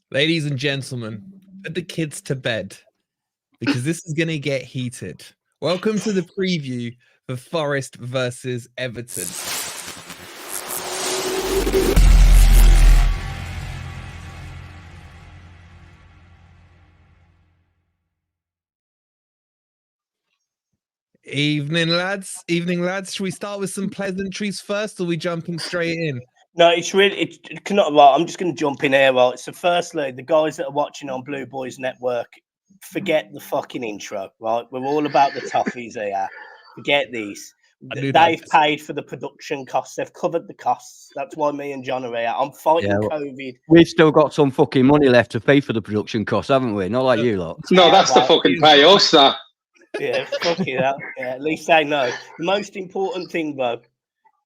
Ladies and gentlemen, put the kids to bed because this is going to get heated. Welcome to the preview for Forest versus Everton. Evening, lads. Evening, lads. Should we start with some pleasantries first, or are we jumping straight in? No, it's not right. I'm just going to jump in here. Right. So, firstly, the guys that are watching on Blue Boys Network, forget the fucking intro. Right, we're all about the toughies here. Forget these. They've paid for the production costs. They've covered the costs. That's why me and John are here. I'm fighting COVID. We've still got some fucking money left to pay for the production costs, haven't we? Not like you lot. No, that's the fucking pay us, that. Yeah, fuck it up. Yeah, at least they know. The most important thing, though,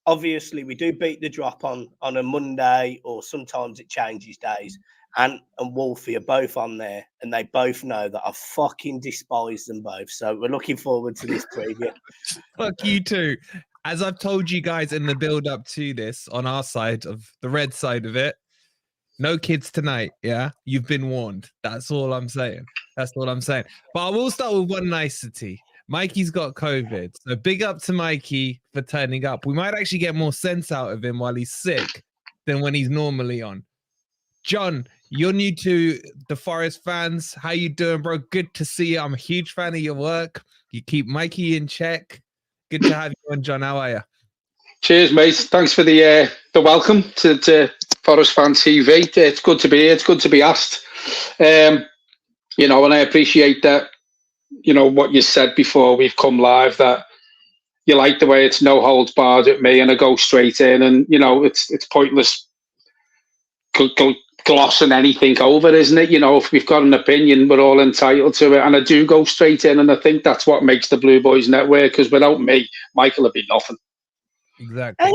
obviously, we do beat the drop on a Monday, or sometimes it changes days. And Wolfie are both on there, and they both know that I fucking despise them both. So we're looking forward to this preview. Fuck you too. As I've told you guys in the build-up to this, on our side of the red side of it, no kids tonight, yeah? You've been warned. That's all I'm saying. That's all I'm saying. But I will start with one nicety. Mikey's got COVID. So big up to Mikey for turning up. We might actually get more sense out of him while he's sick than when he's normally on. John, you're new to the Forest fans. How you doing, bro? Good to see you. I'm a huge fan of your work. You keep Mikey in check. Good to have you on, John. How are you? Cheers, mate. Thanks for the welcome to Forest Fan TV. It's good to be here. It's good to be asked. And I appreciate that, what you said before we've come live, that you like the way it's no holds barred at me and I go straight in, and, it's pointless glossing anything over, isn't it? If we've got an opinion, we're all entitled to it. And I do go straight in, and I think that's what makes the Blue Boys Network, because without me, Michael would be nothing. Exactly. Hang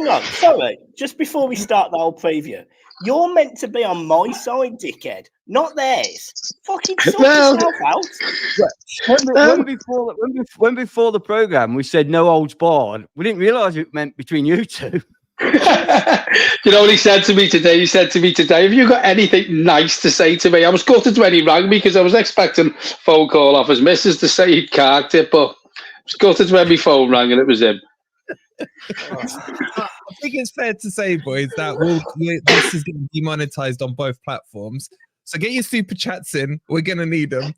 on. Sorry, just before we start the whole preview, you're meant to be on my side, dickhead, not theirs. Fucking sort yourself out. When before the programme we said no holds barred, we didn't realise it meant between you two. You know what he said to me today? He said to me today, have you got anything nice to say to me? I was gutted when he rang me because I was expecting a phone call off his missus to say he'd carked it, but I was gutted when my phone rang and it was him. I think it's fair to say, boys, that this is getting demonetized on both platforms. So get your super chats in. We're gonna need them.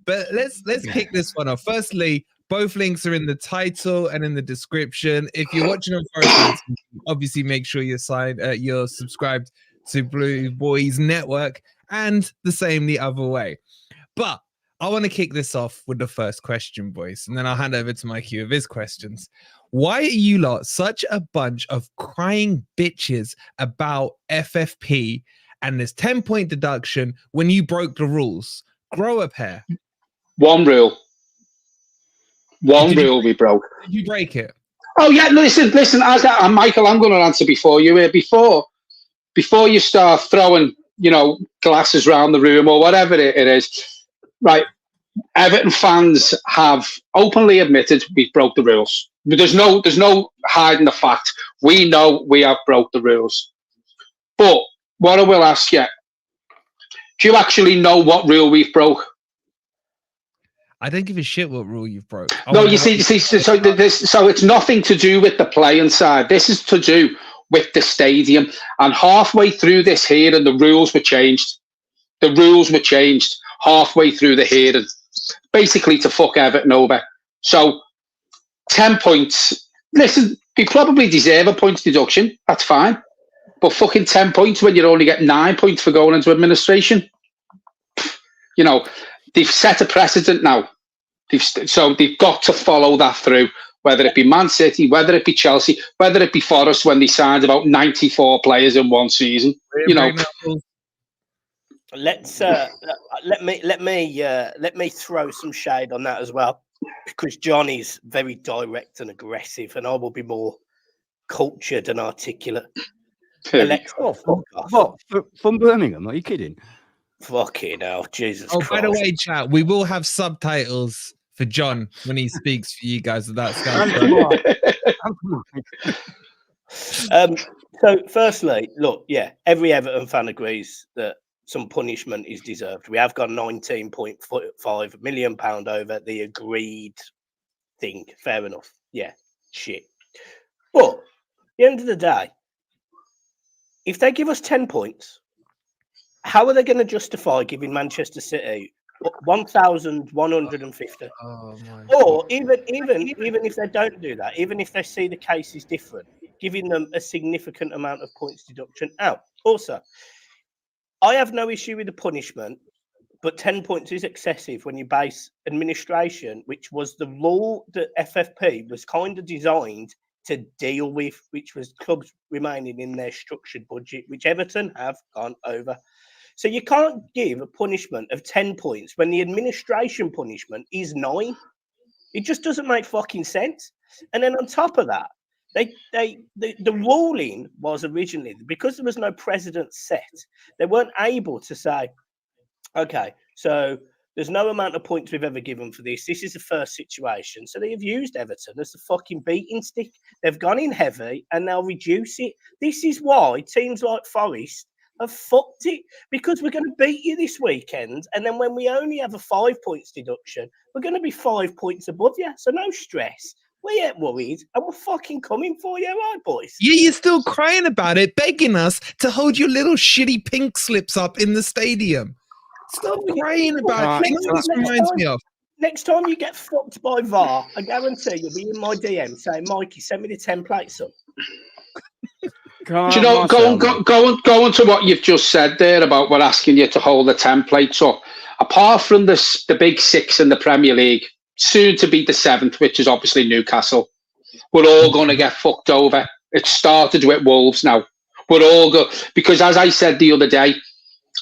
But let's kick this one off. Firstly, both links are in the title and in the description. If you're watching on Forest, obviously make sure you're subscribed to Blue Boys Network, and the same the other way. But I want to kick this off with the first question, boys, and then I'll hand over to Mikey with his questions. Why are you lot such a bunch of crying bitches about FFP and this 10-point deduction when you broke the rules? Grow a pair. One rule. We broke. Did you break it? Oh yeah, listen. Michael, I'm going to answer before you here. Before you start throwing, glasses around the room or whatever it is, right? Everton fans have openly admitted we broke the rules. There's no hiding the fact. We know we have broke the rules. But what I will ask you, do you actually know what rule we've broke? I don't give a shit what rule you've broke. No, you see, so it's nothing to do with the playing side. This is to do with the stadium. And halfway through this hearing, the rules were changed. The rules were changed halfway through the hearing, basically to fuck Everton over. So 10 points. Listen, we probably deserve a points deduction. That's fine. But fucking 10 points when you only get 9 points for going into administration. They've set a precedent now. So they've got to follow that through, whether it be Man City, whether it be Chelsea, whether it be Forest when they signed about 94 players in one season. Let's let me throw some shade on that as well, because Johnny's very direct and aggressive, and I will be more cultured and articulate. Alexa, what? From Birmingham? Are you kidding? Fucking hell, Jesus Christ. By the way, chat, we will have subtitles for John when he speaks for you guys of that stuff. So firstly, look, every Everton fan agrees that some punishment is deserved. We have got £19.5 million over the agreed thing. Fair enough. Yeah, shit. But at the end of the day, if they give us 10 points, how are they going to justify giving Manchester City 1,150? Oh my Or even if they don't do that, even if they see the case is different, giving them a significant amount of points deduction out. Also, I have no issue with the punishment, but 10 points is excessive when you base administration, which was the law that FFP was kind of designed to deal with, which was clubs remaining in their structured budget, which Everton have gone over. So you can't give a punishment of 10 points when the administration punishment is 9. It just doesn't make fucking sense. And then on top of that, the ruling was originally, because there was no precedent set, they weren't able to say, okay, so there's no amount of points we've ever given for this. This is the first situation. So they have used Everton as the fucking beating stick. They've gone in heavy and they'll reduce it. This is why teams like Forest have fucked it, because we're going to beat you this weekend. And then when we only have a 5 points deduction, we're going to be 5 points above you. So no stress. We ain't worried, and we're fucking coming for you, right, boys? Yeah, you're still crying about it, begging us to hold your little shitty pink slips up in the stadium. Stop crying about it. You know what this reminds me of? Next time you get fucked by VAR, I guarantee you'll be in my DM saying, Mikey, send me the templates up. Do you know, go on to what you've just said there about we're asking you to hold the templates up. Apart from the big 6 in the Premier League, soon to be the 7th, which is obviously Newcastle, we're all going to get fucked over. It started with Wolves now. We're all go because, as I said the other day,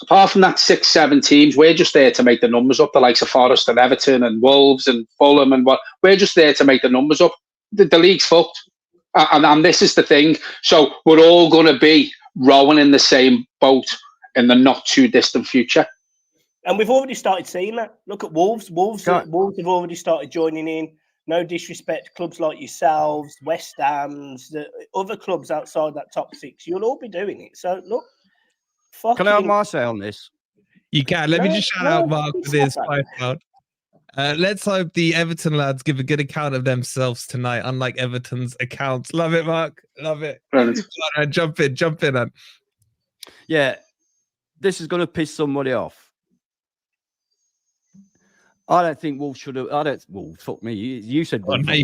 apart from that 6-7 teams, we're just there to make the numbers up. The likes of Forest and Everton and Wolves and Fulham and what, we're just there to make the numbers up. The league's fucked. And this is the thing. So we're all going to be rowing in the same boat in the not too distant future. And we've already started seeing that. Look at Wolves. Wolves have already started joining in. No disrespect to clubs like yourselves, West Ham's, the other clubs outside that top 6. You'll all be doing it. So look. Can I have my say on this? You can. Let me just shout out Mark for this £5. Let's hope the Everton lads give a good account of themselves tonight, unlike Everton's accounts. Love it, Mark. Love it. Right, jump in. Man. Yeah, this is going to piss somebody off. I don't think Wolves should have. Well, fuck me. You said Wolves. I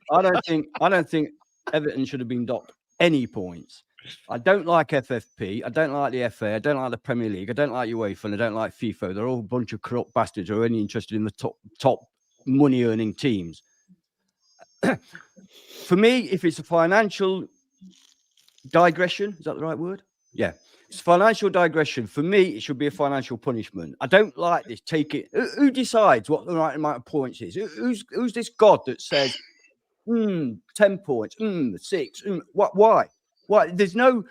don't think Everton should have been docked any points. I don't like FFP. I don't like the FA. I don't like the Premier League. I don't like UEFA, and I don't like FIFA. They're all a bunch of corrupt bastards who are only interested in the top money-earning teams. For me, if it's a financial digression, is that the right word? Yeah. It's financial digression. For me, it should be a financial punishment. I don't like this. Take it. Who decides what the right amount of points is? Who's this God that says, 10 points, 6? Why? Why? There's no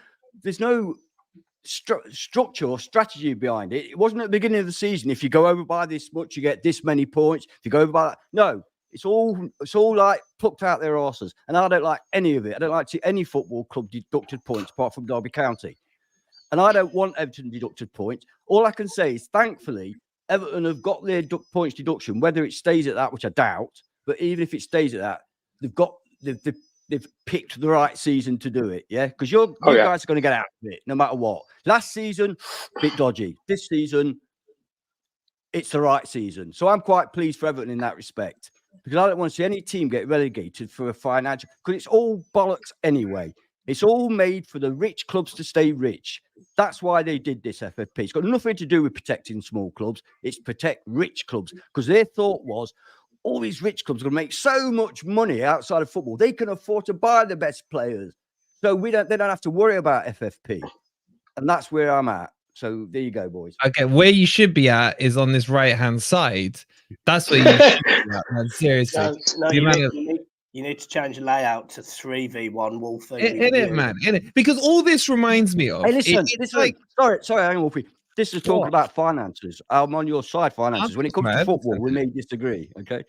structure or strategy behind it. It wasn't at the beginning of the season. If you go over by this much, you get this many points. If you go over by that, no. It's all like plucked out their arses. And I don't like any of it. I don't like to see any football club deducted points apart from Derby County. And I don't want Everton deducted points. All I can say is, thankfully, Everton have got their points deduction, whether it stays at that, which I doubt. But even if it stays at that, they've picked the right season to do it. Yeah, because you guys are going to get out of it no matter what. Last season, bit dodgy. This season, it's the right season. So I'm quite pleased for Everton in that respect, because I don't want to see any team get relegated for a financial, because it's all bollocks anyway. It's all made for the rich clubs to stay rich. That's why they did this FFP. It's got nothing to do with protecting small clubs. It's protect rich clubs, because their thought was all these rich clubs are going to make so much money outside of football. They can afford to buy the best players. So they don't have to worry about FFP. And that's where I'm at. So there you go, boys. Okay, where you should be at is on this right-hand side. That's where you should be at, man. Seriously. You need to change the layout to 3v1 Wolfie. In it, man. In it. Because all this reminds me of. Hey, listen. Sorry, hang on, Wolfie. This is talking about finances. I'm on your side, finances. When it comes to football, we may disagree. Okay.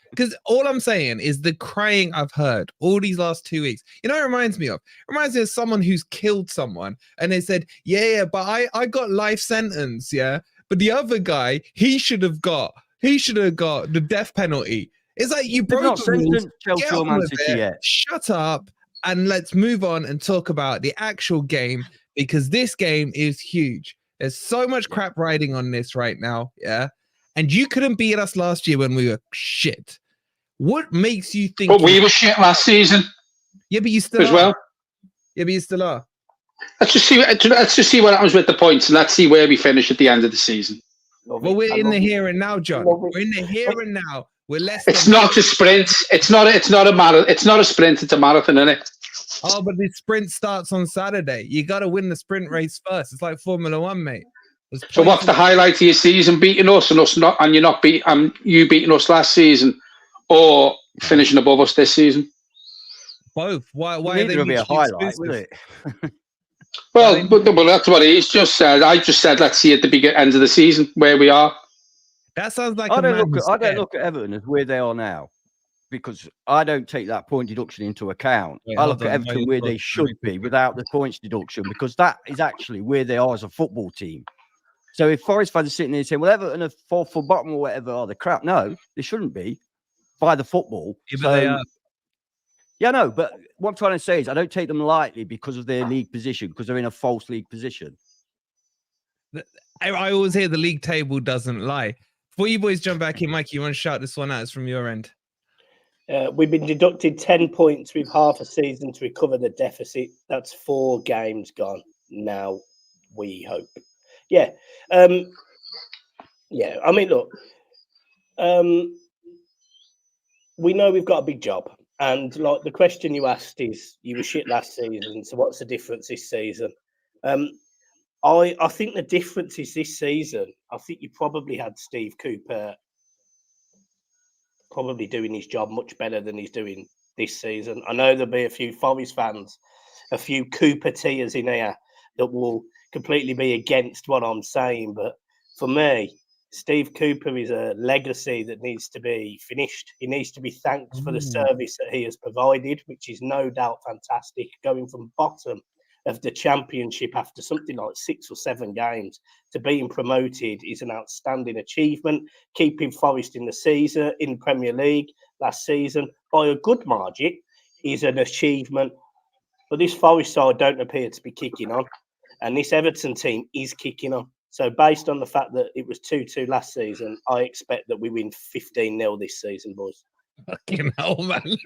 Because all I'm saying is the crying I've heard all these last 2 weeks. You know what it reminds me of? It reminds me of someone who's killed someone and they said, yeah, but I got life sentence, yeah. But the other guy, he should have got the death penalty. It's like you broke the rules. Chelsea or Man City yet. Shut up and let's move on and talk about the actual game, because this game is huge. There's so much crap riding on this right now, yeah? And you couldn't beat us last year when we were shit. What makes you think... But we were shit last season. Yeah, but you still as well. Yeah, but you still are. Let's just see what happens with the points, and let's see where we finish at the end of the season. Well, we're in the here and now, John. We're in the here and now. We're less. It's not a sprint. It's not a marathon. It's not a sprint. It's a marathon, isn't it? Oh, but the sprint starts on Saturday. You got to win the sprint race first. It's like Formula One, mate. So what's the highlight of your season? Beating us and us not, and you're not you beating us last season, or finishing above us this season? Both. Why are they be a highlight, will it? Well, but that's what he's just said. I just said let's see at the end of the season where we are. That sounds like I don't look at Everton as where they are now, because I don't take that point deduction into account. I look at Everton where they should be without the points deduction, because that is actually where they are as a football team. So if Forest fans are sitting there saying, well, Everton are fourth for bottom or whatever, are the crap? No, they shouldn't be by the football. Yeah, but they are. Yeah, no, but what I'm trying to say is I don't take them lightly because of their league position, because they're in a false league position. I always hear the league table doesn't lie. Before you boys jump back in, Mike, you want to shout this one out? It's from your end. We've been deducted 10 points with half a season to recover the deficit. That's 4 games gone now, we hope. Yeah. Yeah, I mean, look, we know we've got a big job. And like the question you asked is, you were shit last season, so what's the difference this season? I think the difference is this season, I think you probably had Steve Cooper probably doing his job much better than he's doing this season. I know there'll be a few Forest fans, a few Cooper tears in here that will completely be against what I'm saying. But for me, Steve Cooper is a legacy that needs to be finished. He needs to be thanked for the service that he has provided, which is no doubt fantastic. Going from bottom of the championship after something like 6 or 7 games to being promoted is an outstanding achievement. Keeping Forest in the season, in Premier League last season by a good margin is an achievement. But this Forest side don't appear to be kicking on. And this Everton team is kicking on. So based on the fact that it was 2-2 last season, I expect that we win 15-0 this season, boys. Fucking hell, man.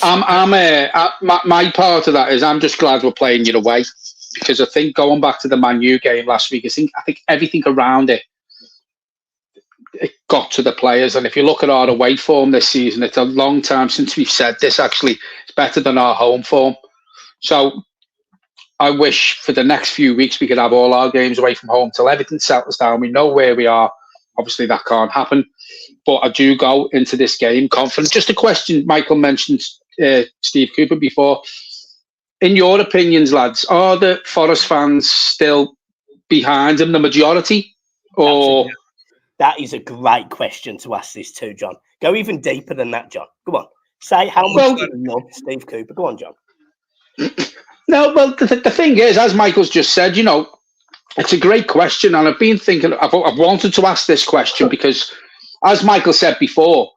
My part of that is I'm just glad we're playing it away, because I think going back to the Man U game last week, I think everything around it got to the players. And if you look at our away form this season, it's a long time since we've said this. Actually, it's better than our home form. So I wish for the next few weeks we could have all our games away from home till everything settles down. We know where we are. Obviously, that can't happen. But I do go into this game confident. Just a question, Michael mentioned Steve Cooper before. In your opinions, lads, are the Forest fans still behind him, the majority? Or that is a great question to ask this too, John. Go even deeper than that, John. Come on. Say how much you love Steve Cooper. Go on, John. No, well, the thing is, as Michael's just said, you know, it's a great question. And I've been thinking, I've wanted to ask this question because, as Michael said before,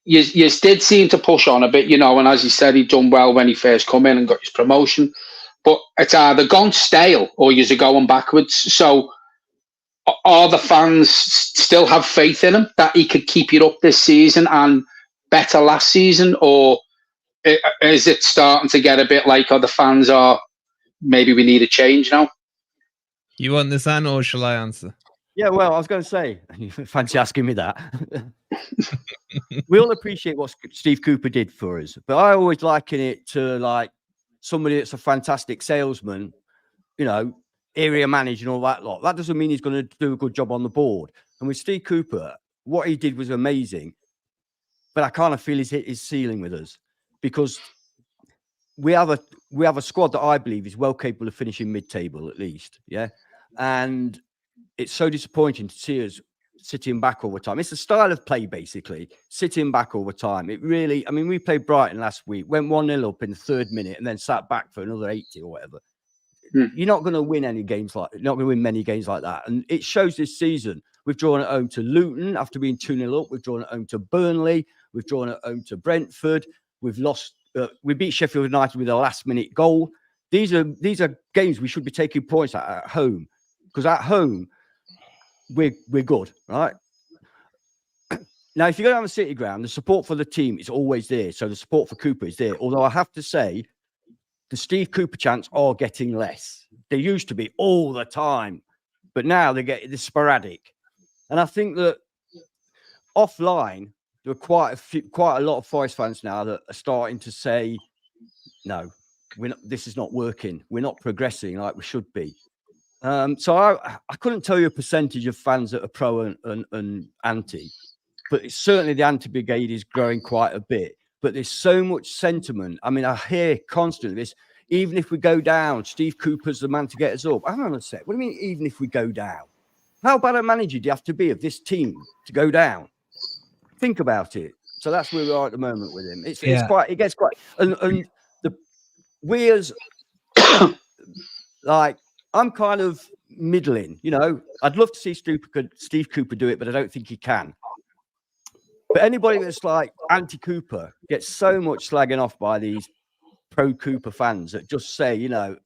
you did seem to push on a bit, you know, and as he said, he'd done well when he first come in and got his promotion. But it's either gone stale or you're going backwards. So are the fans still have faith in him that he could keep it up this season and better last season? Or is it starting to get a bit like, the fans are, maybe we need a change now? You want this, Anne, or shall I answer? Yeah, well, I was going to say, fancy asking me that. We all appreciate what Steve Cooper did for us, but I always liken it to like somebody that's a fantastic salesman, you know, area manager and all that lot. That doesn't mean he's going to do a good job on the board. And with Steve Cooper, what he did was amazing, but I kind of feel he's hit his ceiling with us because we have a squad that I believe is well capable of finishing mid-table at least. Yeah. And it's so disappointing to see us sitting back all the time. It's a style of play, basically, sitting back all the time. It really, I mean, we played Brighton last week, went 1-0 up in the 3rd minute and then sat back for another 80 or whatever. You're not going to win any games like that. You're not going to win many games like that. And it shows this season. We've drawn at home to Luton after being 2-0 up. We've drawn at home to Burnley. We've drawn at home to Brentford. We've lost. We beat Sheffield United with a last-minute goal. These are games we should be taking points at home, because at home we're good, right? Now, if you go down the City ground, the support for the team is always there. So the support for Cooper is there. Although I have to say, the Steve Cooper chants are getting less. They used to be all the time, but now they get this sporadic. And I think that offline, there are quite a lot of Forest fans now that are starting to say, no, this is not working. We're not progressing like we should be. So I couldn't tell you a percentage of fans that are pro and anti, but it's certainly the anti-brigade is growing quite a bit. But there's so much sentiment. I mean, I hear constantly this, even if we go down, Steve Cooper's the man to get us up. Hang on a sec. What do you mean, even if we go down? How bad a manager do you have to be of this team to go down? Think about it. So that's where we are at the moment with him. It gets quite, and we as, like, I'm kind of middling, you know. I'd love to see Steve Cooper do it, but I don't think he can. But anybody that's like anti-Cooper gets so much slagging off by these pro-Cooper fans that just say, you know,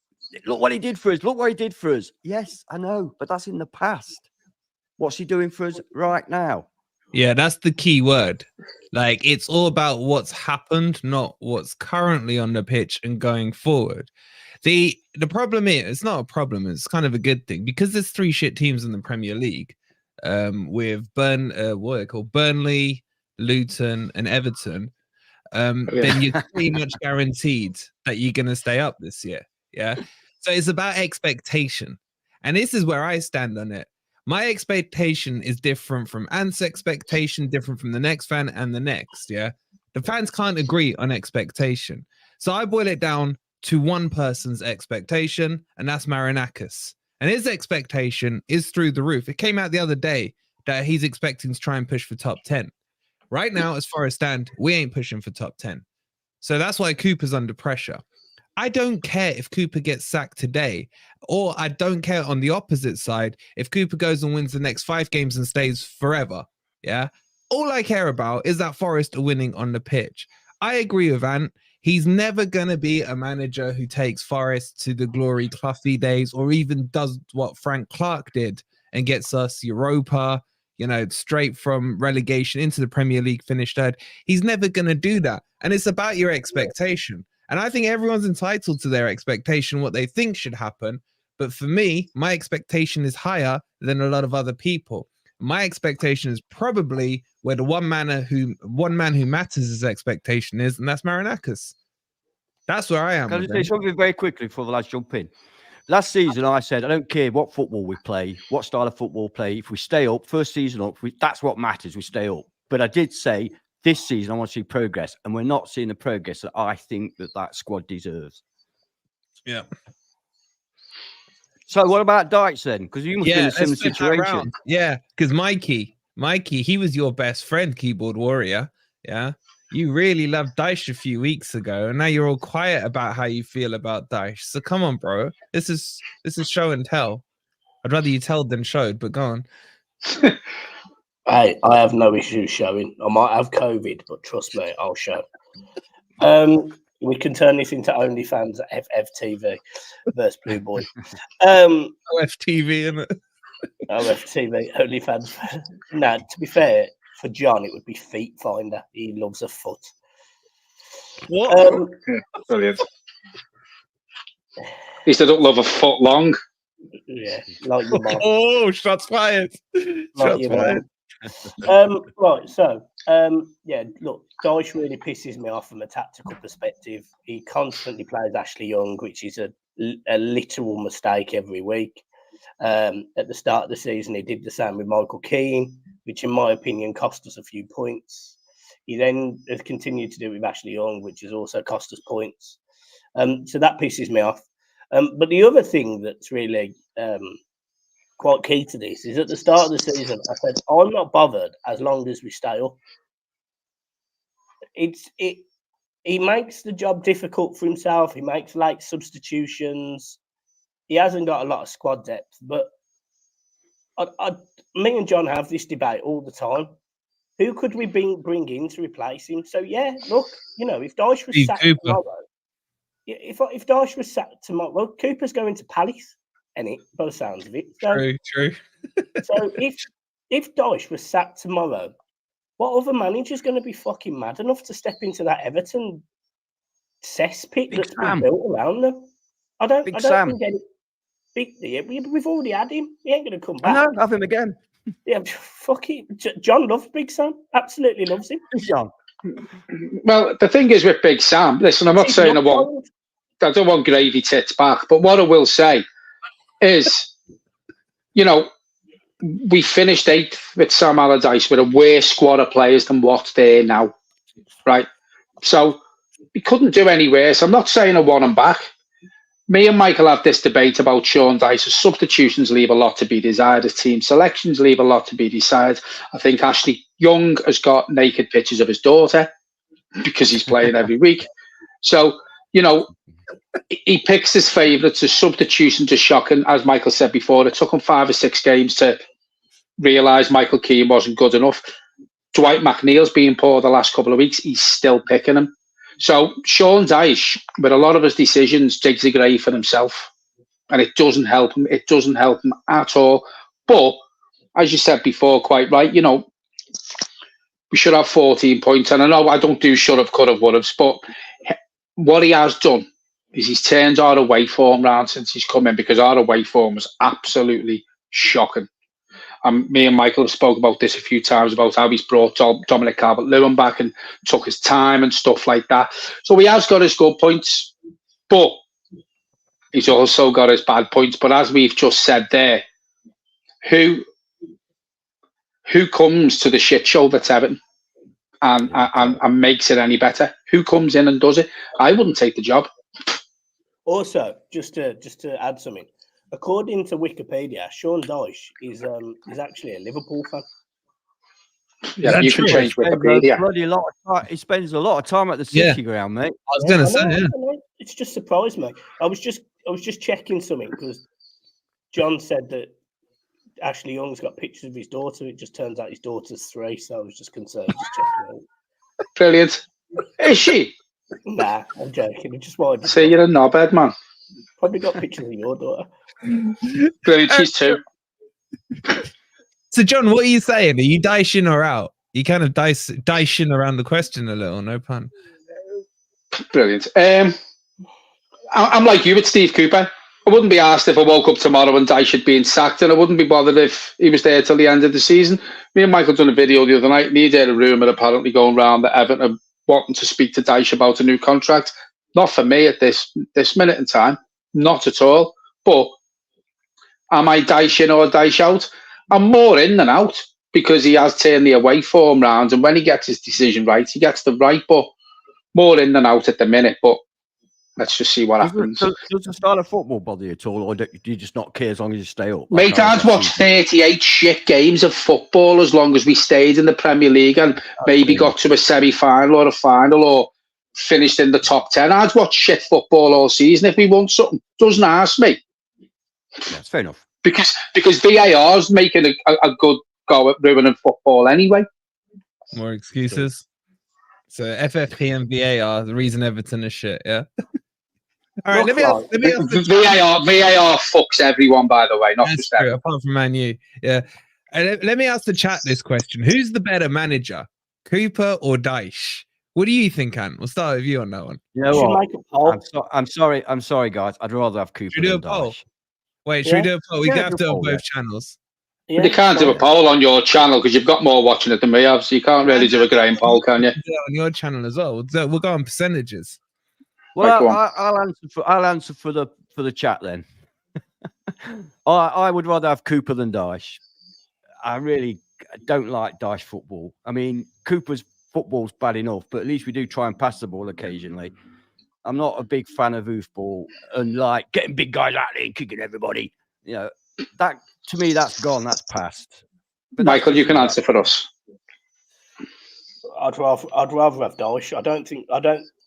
look what he did for us. Look what he did for us. Yes, I know, but that's in the past. What's he doing for us right now? Yeah, that's the key word. Like, it's all about what's happened, not what's currently on the pitch and going forward. The problem is, it's not a problem, it's kind of a good thing, because there's 3 shit teams in the Premier League, with Burnley, Luton, and Everton. Then you're pretty much guaranteed that you're going to stay up this year. Yeah. So it's about expectation. And this is where I stand on it. My expectation is different from Ant's expectation, different from the next fan and the next. Yeah. The fans can't agree on expectation. So I boil it down to one person's expectation, and that's Marinakis. And his expectation is through the roof. It came out the other day that he's expecting to try and push for top 10. Right now, as far as stand, we ain't pushing for top 10. So that's why Cooper's under pressure. I don't care if Cooper gets sacked today, or I don't care on the opposite side if Cooper goes and wins the next 5 games and stays forever. Yeah. All I care about is that Forest are winning on the pitch. I agree with Ant. He's never going to be a manager who takes Forest to the Glory Cloughy days, or even does what Frank Clark did and gets us Europa, you know, straight from relegation into the Premier League, finished 3rd. He's never going to do that. And it's about your expectation. And I think everyone's entitled to their expectation, what they think should happen. But for me, my expectation is higher than a lot of other people. My expectation is probably where the one man who matters his expectation is, and that's Marinakis. That's where I am. Can I say something very quickly before the lads jump in? Last season, I said, I don't care what football we play, what style of football we play. If we stay up, first season up, that's what matters. We stay up. But I did say this season, I want to see progress. And we're not seeing the progress that I think that squad deserves. Yeah. So what about Dyche then? Because you must be in a similar situation. Yeah, because Mikey, he was your best friend, keyboard warrior. Yeah. You really loved Dyche a few weeks ago, and now you're all quiet about how you feel about Dyche. So come on, bro. This is show and tell. I'd rather you tell than showed, but go on. Hey, I have no issue showing. I might have COVID, but trust me, I'll show. We can turn this into OnlyFans at FFTV versus Blue Boy. OFTV, isn't it? OFTV, OnlyFans. No, to be fair, for John, it would be Feet Finder. He loves a foot. What? Brilliant. He said, "Don't love a foot long." Yeah, like your mom. Oh, shots fired! Shots fired. Right, so yeah, look, Dyche really pisses me off from a tactical perspective. He constantly plays Ashley Young, which is a literal mistake every week. At the start of the season, he did the same with Michael Keane, which in my opinion cost us a few points. He then has continued to do it with Ashley Young, which has also cost us points. So that pisses me off. But the other thing that's really quite key to this is at the start of the season, I said, I'm not bothered as long as we stay up. He makes the job difficult for himself. He makes late substitutions. He hasn't got a lot of squad depth, but me and John have this debate all the time. Who could we bring in to replace him? So yeah, look, if Dyche was sacked tomorrow, if Dyche was sacked tomorrow, well, Cooper's going to Palace, by the sounds of it. So, True. So if Dyche was sacked tomorrow, what other manager's going to be fucking mad enough to step into that Everton cesspit that's been built around them? I don't think we've already had him. He ain't going to come back. No, have him again. Yeah, fuck it. John loves Big Sam. Absolutely loves him. John. Well, the thing is with Big Sam, listen, I'm not saying I don't want gravy tits back, but what I will say is, we finished 8th with Sam Allardyce with a worse squad of players than what's there now, right? So we couldn't do any worse. I'm not saying I want him back. Me and Michael have this debate about Sean Dyche's substitutions leave a lot to be desired. His team selections leave a lot to be desired. I think Ashley Young has got naked pictures of his daughter because he's playing every week. So, he picks his favourites. His substitutions are shocking. As Michael said before, it took him 5 or 6 games to realise Michael Keane wasn't good enough. Dwight McNeil's been poor the last couple of weeks. He's still picking him. So Sean Dyche, with a lot of his decisions, digs a grave for himself. And it doesn't help him. It doesn't help him at all. But, as you said before, quite right, we should have 14 points. And I know I don't do should have, could have, would have, but what he has done is he's turned our away form round since he's come in, because our away form was absolutely shocking. Me and Michael have spoke about this a few times, about how he's brought Dominic Calvert-Lewin back and took his time and stuff like that. So he has got his good points, but he's also got his bad points. But as we've just said there, who comes to the shit show that's Everton and makes it any better? Who comes in and does it? I wouldn't take the job. Also, just to add something, according to Wikipedia, Sean Dyche is actually a Liverpool fan. Yeah, you can change Wikipedia. He spends a lot of time at the City ground, mate. I was going to say, it's just surprised me. I was just checking something because John said that Ashley Young's got pictures of his daughter. It just turns out his daughter's 3, so I was just concerned. Just checking out. Brilliant. Is she? Nah, I'm joking. I just wanted to say you're a knobhead, man. Probably got pictures of your daughter. Brilliant, she's 2. So, John, what are you saying? Are you dicing or out? You kind of dicing around the question a little, no pun. Brilliant. I'm like you with Steve Cooper. I wouldn't be asked if I woke up tomorrow and Dyche had been sacked, and I wouldn't be bothered if he was there till the end of the season. Me and Michael done a video the other night, and he did a rumour apparently going around that Everton are wanting to speak to Dyche about a new contract. Not for me at this minute in time. Not at all. But am I Dyche in or Dyche out? I'm more in than out, because he has turned the away form round, and when he gets his decision right, he gets the right. But more in than out at the minute. But let's just see what happens. Does the style of football bother you at all, or do you just not care as long as you stay up? Mate, I'd watch 38 shit games of football as long as we stayed in the Premier League and maybe got to a semi-final or a final or finished in the top 10. I'd watch shit football all season if we won something. Doesn't ask me. Yeah, that's fair enough. Because VAR's making a good go at ruining football anyway. More excuses. So FFP and VAR, the reason Everton is shit, yeah? All right, let me ask VAR fucks everyone, by the way, not That's just true, apart from Man U. Yeah. And let me ask the chat this question. Who's the better manager, Cooper or Dyche? What do you think, Ant? We'll start with you on that one. You know what? I'm sorry, guys. I'd rather have Cooper Should we do than a poll? Dyche. Wait, should we do a poll? We have to on both channels. Yeah, you can't do a poll on your channel because you've got more watching it than me have, so you can't really do a Graham poll, can you? On your channel as well. We'll go on percentages. Well, I'll answer for the chat then. I would rather have Cooper than Dyche. I really don't like Dyche football. I mean, Cooper's football's bad enough, but at least we do try and pass the ball occasionally. I'm not a big fan of hoofball and like getting big guys out there and kicking everybody. You know, that to me, that's gone. That's past. But Michael, you can answer for us. I'd rather have Dyche.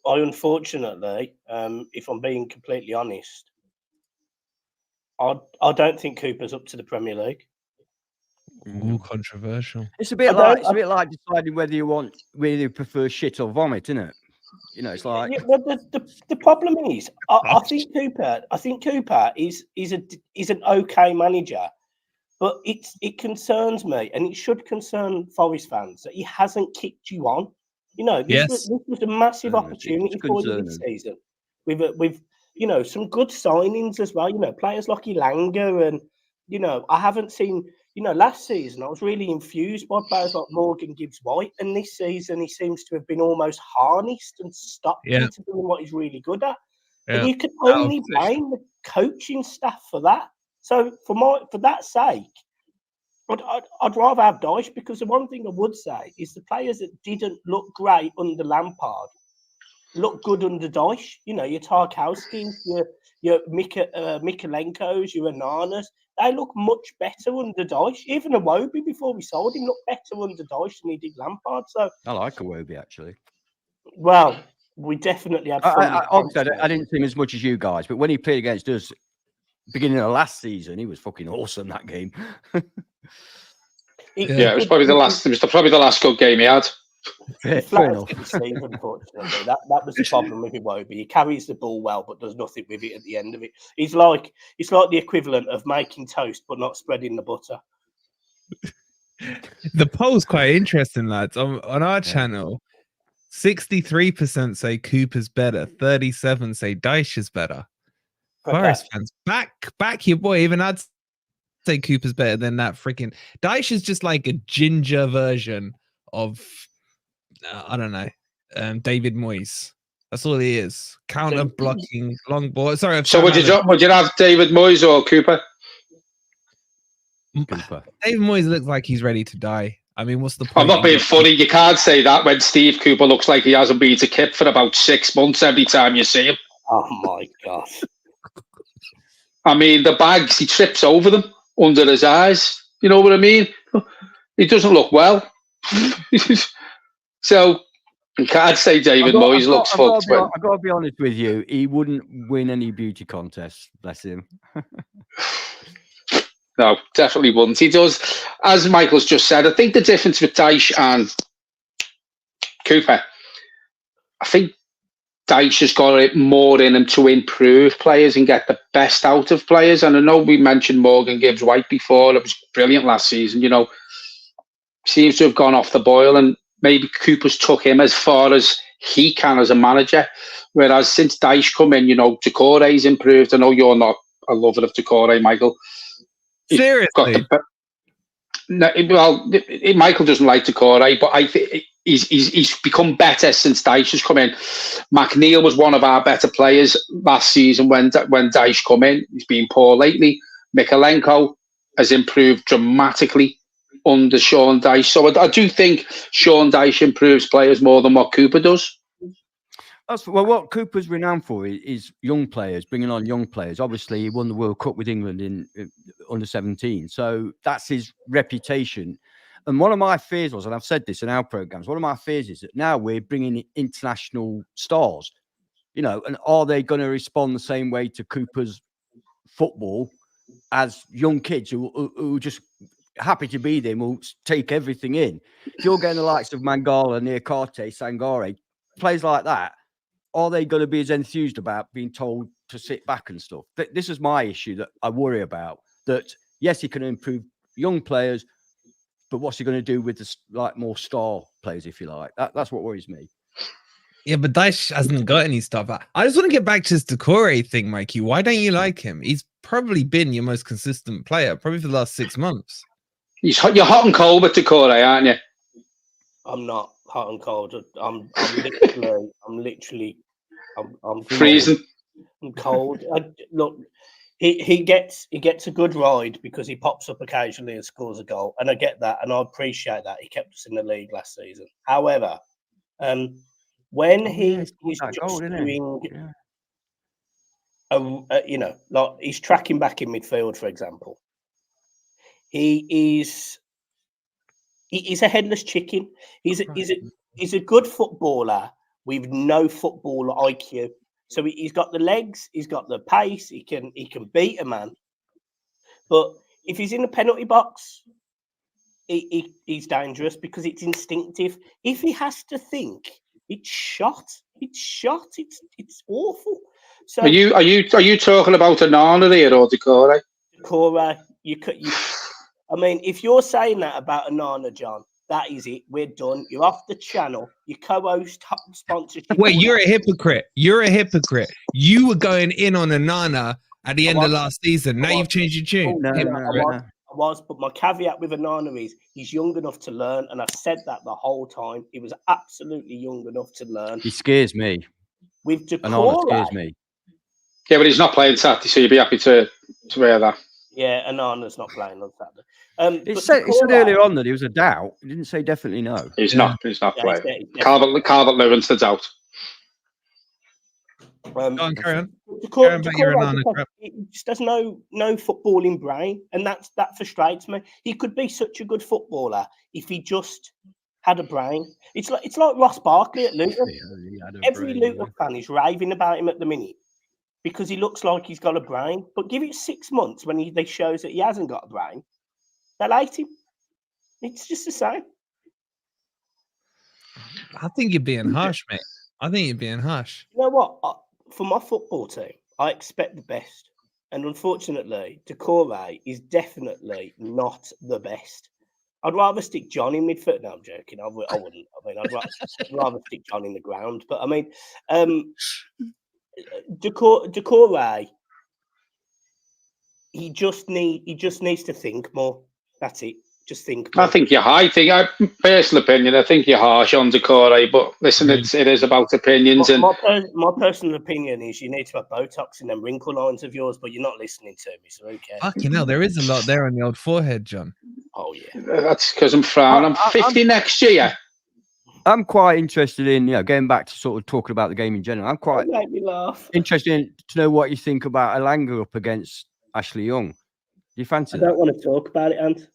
I unfortunately, if I'm being completely honest, I don't think Cooper's up to the Premier League. Ooh, controversial. It's a bit like deciding whether you prefer shit or vomit, isn't it? You know, it's like but the problem is, I think Cooper is an okay manager, but it concerns me, and it should concern Forest fans that he hasn't kicked you on. You know, this was a massive opportunity for you this season with some good signings as well. You know, players like Elanga, and I haven't seen. Last season I was really infused by players like Morgan Gibbs-White, and this season he seems to have been almost harnessed and stopped into doing what he's really good at. Yeah. And you can only blame the coaching staff for that. So for that sake, I'd rather have Dyche, because the one thing I would say is the players that didn't look great under Lampard look good under Dyche. You know, your Tarkowskis, your Mikalenko's, your Ananas, they look much better under Dyche. Even Iwobi, before we sold him, looked better under Dyche than he did Lampard. So I like Iwobi, actually. Well, we definitely had fun. I didn't see him as much as you guys, but when he played against us beginning of last season, he was fucking awesome that game. It was probably the last good game he had. Fair enough. Unfortunately, that was the problem with Iwobi. He carries the ball well, but does nothing with it at the end of it. It's like the equivalent of making toast but not spreading the butter. The poll's quite interesting, lads. On our channel, 63% say Cooper's better, 37% say Dyche is better. Forest fans, back your boy. Even I'd say Cooper's better than that freaking Dyche is just like a ginger version of I don't know, David Moyes. That's all he is. Counter blocking, long ball. Sorry. So would you have David Moyes or Cooper? David Moyes looks like he's ready to die. I mean, what's the point? I'm not being funny. You can't say that when Steve Cooper looks like he hasn't been to Kip for about 6 months every time you see him. Oh my God. I mean, the bags, he trips over them under his eyes. You know what I mean? He doesn't look well. So you can't say David Moyes looks fucked. I've got to be honest with you. He wouldn't win any beauty contests. Bless him. No, definitely wouldn't. He does, as Michael's just said, I think the difference with Dyche and Cooper, I think Dyche has got it more in him to improve players and get the best out of players. And I know we mentioned Morgan Gibbs-White before. It was brilliant last season. Seems to have gone off the boil, and maybe Cooper's took him as far as he can as a manager. Whereas since Dyche come in, Decore's improved. I know you're not a lover of Decore, Michael. Seriously? Michael doesn't like Decore, but I think he's become better since Dyche has come in. McNeil was one of our better players last season when Dyche come in. He's been poor lately. Mikalenko has improved dramatically under Sean Dyche. So I do think Sean Dyche improves players more than what Cooper does. What Cooper's renowned for is young players, bringing on young players. Obviously, he won the World Cup with England in under 17. So that's his reputation. And one of my fears was, and I've said this in our programs, one of my fears is that now we're bringing in international stars, and are they going to respond the same way to Cooper's football as young kids who just happy to be there, will take everything in? If you're getting the likes of Mangala, Niakate, Sangare, players like that, are they going to be as enthused about being told to sit back and stuff? This is my issue that I worry about. That yes, he can improve young players, but what's he going to do with the more star players, if you like? That's what worries me. Yeah, but Dyche hasn't got any stuff. I just want to get back to this Decore thing, Mikey. Why don't you like him? He's probably been your most consistent player, probably for the last 6 months. You're hot and cold with Decore, aren't you? I'm not hot and cold. I'm literally freezing. I'm cold. Look, he gets a good ride because he pops up occasionally and scores a goal, and I get that, and I appreciate that. He kept us in the league last season. However, when he's just doing, like he's tracking back in midfield, for example, He's a headless chicken. He's a good footballer with no football IQ. So he's got the legs, he's got the pace, he can beat a man. But if he's in the penalty box, he's dangerous because it's instinctive. If he has to think, it's shot. It's awful. So Are you talking about Onana here or Decore? Decore, I mean, if you're saying that about Onana, John, that is it. We're done. You're off the channel. Your co-host sponsorship. Wait, you're a hypocrite. You're a hypocrite. You were going in on Onana at the end of last season. Now you've changed your tune. I was, but my caveat with Onana is he's young enough to learn, and I've said that the whole time. He was absolutely young enough to learn. He scares me. With Decore, Onana scares me. Yeah, but he's not playing Saturday, so you'd be happy to wear that. Yeah, Onana's not playing on Saturday. It said earlier on that he was a doubt. He didn't say definitely no. He's not playing. Calvert-Lewin's the doubt. Go on, carry on. He just has no footballing brain, and that frustrates me. He could be such a good footballer if he just had a brain. It's like Ross Barkley at Luton. Every Luton fan is raving about him at the minute because he looks like he's got a brain. But give it 6 months when they shows that he hasn't got a brain, they'll hate him. It's just the same. I think you're being harsh, mate. I think you're being harsh. You know what? For my football team, I expect the best. And unfortunately, Decore is definitely not the best. I'd rather stick John in midfield. No, I'm joking. I wouldn't. I mean, I'd rather stick John in the ground. But I mean, Decore, he just needs to think more. That's it. Just think more. I think you're high. Personal opinion, I think you're harsh on Decore. But listen, it is about opinions. My personal opinion is you need to have Botox in them wrinkle lines of yours, but you're not listening to me, so okay. Fucking hell, there is a lot there on the old forehead, John. Oh yeah. That's because I'm frowning. I'm 50 next year. I'm quite interested in, going back to sort of talking about the game in general. I'm quite Make me laugh. interested to know what you think about Elanga up against Ashley Young. Do you fancy that? I don't want to talk about it, Ant.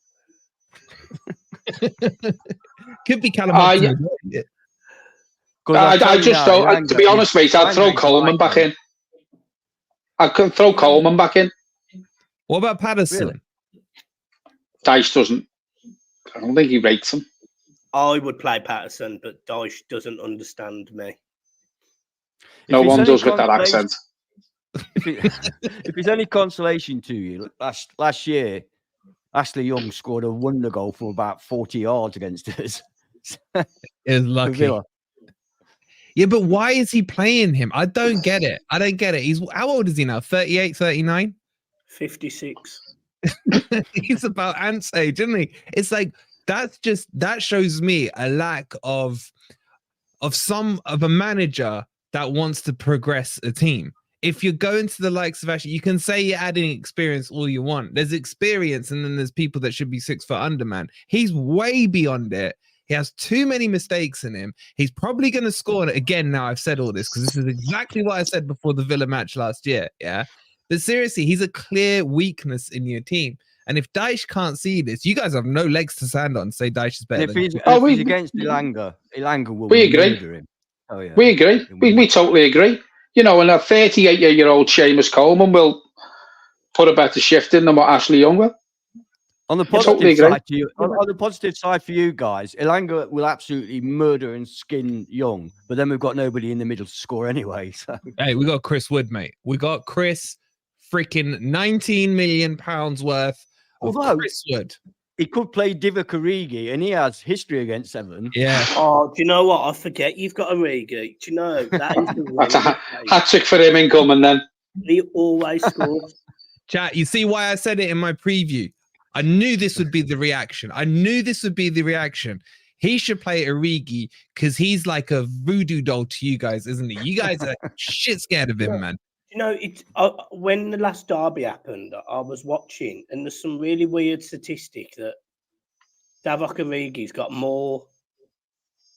Could be Callum. I just thought, to be honest, mate, I'd throw Coleman back in. I could throw Coleman back in. What about Patterson? Really? Dyche doesn't. I don't think he rates him. I would play Patterson, but Dyche doesn't understand me. No one does with that accent. If it's any consolation to you, last year, Ashley Young scored a wonder goal from about 40 yards against us. It was lucky. Yeah, but why is he playing him? I don't get it. He's how old is he now? 38, 39? 56. He's about Ant's age, isn't he? It's like that shows me a lack of a manager that wants to progress a team. If you're going to the likes of Ashley, you can say you're adding experience all you want. There's experience, and then there's people that should be 6 foot under, man. He's way beyond it. He has too many mistakes in him. He's probably going to score again. Now I've said all this because this is exactly what I said before the Villa match last year. Yeah. But seriously, he's a clear weakness in your team. And if Dyche can't see this, you guys have no legs to stand on. Say Dyche is better. If he's against Elanga will murder him. Oh, yeah. We agree. We totally agree. And a 38-year-old Seamus Coleman will put a better shift in than what Ashley Young will. On the positive side to you, on the positive side for you guys, Elanga will absolutely murder and skin Young, but then we've got nobody in the middle to score anyway. So hey, we got Chris Wood, mate. We got Chris freaking £19 million worth of Chris Wood. He could play Divock Origi, and he has history against Everton. Yeah. Oh, do you know what? I forget you've got Origi. Do you know that is the That's a hat-trick for him incoming then. He always scores. Chat, you see why I said it in my preview? I knew this would be the reaction. He should play Origi because he's like a voodoo doll to you guys, isn't he? You guys are shit scared of him, man. It's when the last derby happened, I was watching, and there's some really weird statistic that Divock Origi's got more.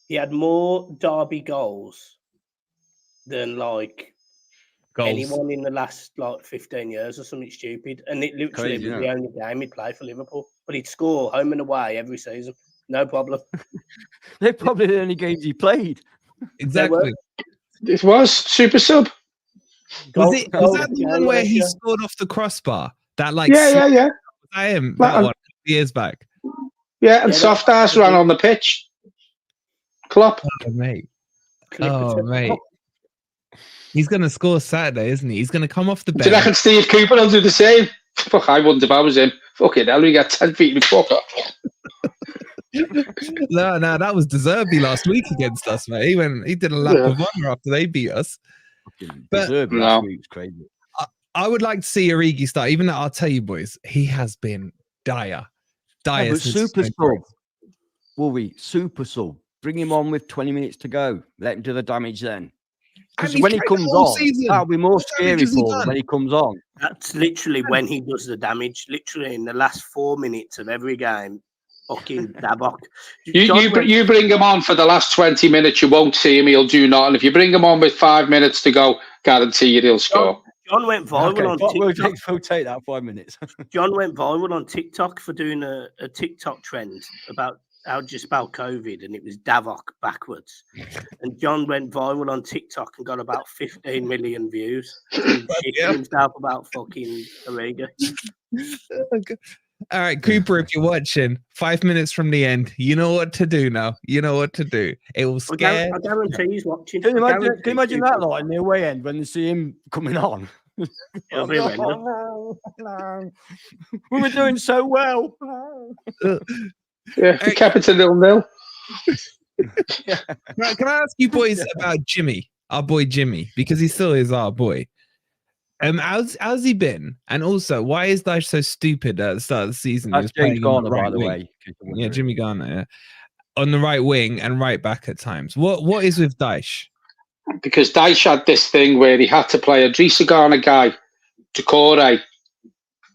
He had more derby goals than like anyone in the last like 15 years or something stupid. And it literally Crazy, was isn't the only game he'd play for Liverpool. But he'd score home and away every season. No problem. They're probably the only games he played. Exactly. It was super sub. Was that the one where he scored off the crossbar? That like Yeah. I am that one years back. Yeah, and soft ass ran on the pitch. Klopp. Oh mate. He's gonna score Saturday, isn't he? He's gonna come off the bench. Do you reckon Steve Cooper will do the same? Fuck, I wouldn't if I was him. Fucking hell, we got 10 feet in fuck up. No, that was Deserby last week against us, mate. He did a lap of honor after they beat us. But Deserby last week was crazy. I would like to see Origi start, even though I'll tell you, boys, he has been dire. But super sub. Will we super sub? Bring him on with 20 minutes to go. Let him do the damage then. Because when he comes on, that'll be more scary for him when he comes on. That's literally when he does the damage. Literally in the last 4 minutes of every game. Fucking Dabok. You bring him on for the last 20 minutes, you won't see him, he'll do nothing. If you bring him on with 5 minutes to go, guarantee you he'll score. John went viral on TikTok. We'll take that 5 minutes. John went viral on TikTok for doing a TikTok trend about how to spell COVID, and it was Davok backwards. And John went viral on TikTok and got about 15 million views. Shitting himself about fucking Origi. All right, Cooper, if you're watching, 5 minutes from the end, you know what to do now. You know what to do. It will scare. I guarantee he's watching. Can you imagine that like in the away end when they see him coming on? It'll be no. We were doing so well. Yeah, we kept it to 0-0. Can I ask you boys about Jimmy, our boy Jimmy, because he still is our boy. How's he been? And also, why is Dyche so stupid at the start of the season? That's James Garner, by the way. Yeah, Jimmy Garner. Yeah. On the right wing and right back at times. What is with Dyche? Because Dyche had this thing where he had to play a Drisa Garner guy, Decore, and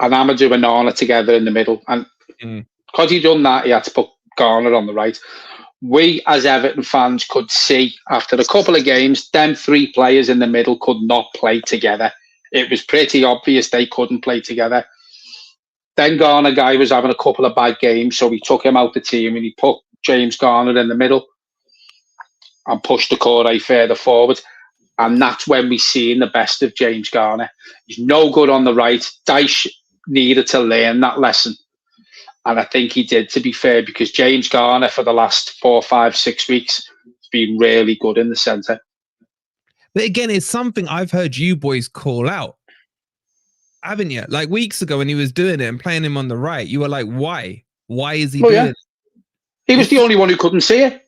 Amadou and Nana together in the middle. And because he'd done that, he had to put Garner on the right. We, as Everton fans, could see after a couple of games, them 3 players in the middle could not play together. It was pretty obvious they couldn't play together. Then Garner guy was having a couple of bad games, so we took him out the team and he put James Garner in the middle and pushed Decore further forward. And that's when we seen the best of James Garner. He's no good on the right. Dyche needed to learn that lesson. And I think he did, to be fair, because James Garner for the last 4, 5, 6 weeks has been really good in the centre. But again, it's something I've heard you boys call out, haven't you? Like weeks ago when he was doing it and playing him on the right, you were like, why? Why is he doing it? He was the only one who couldn't see it.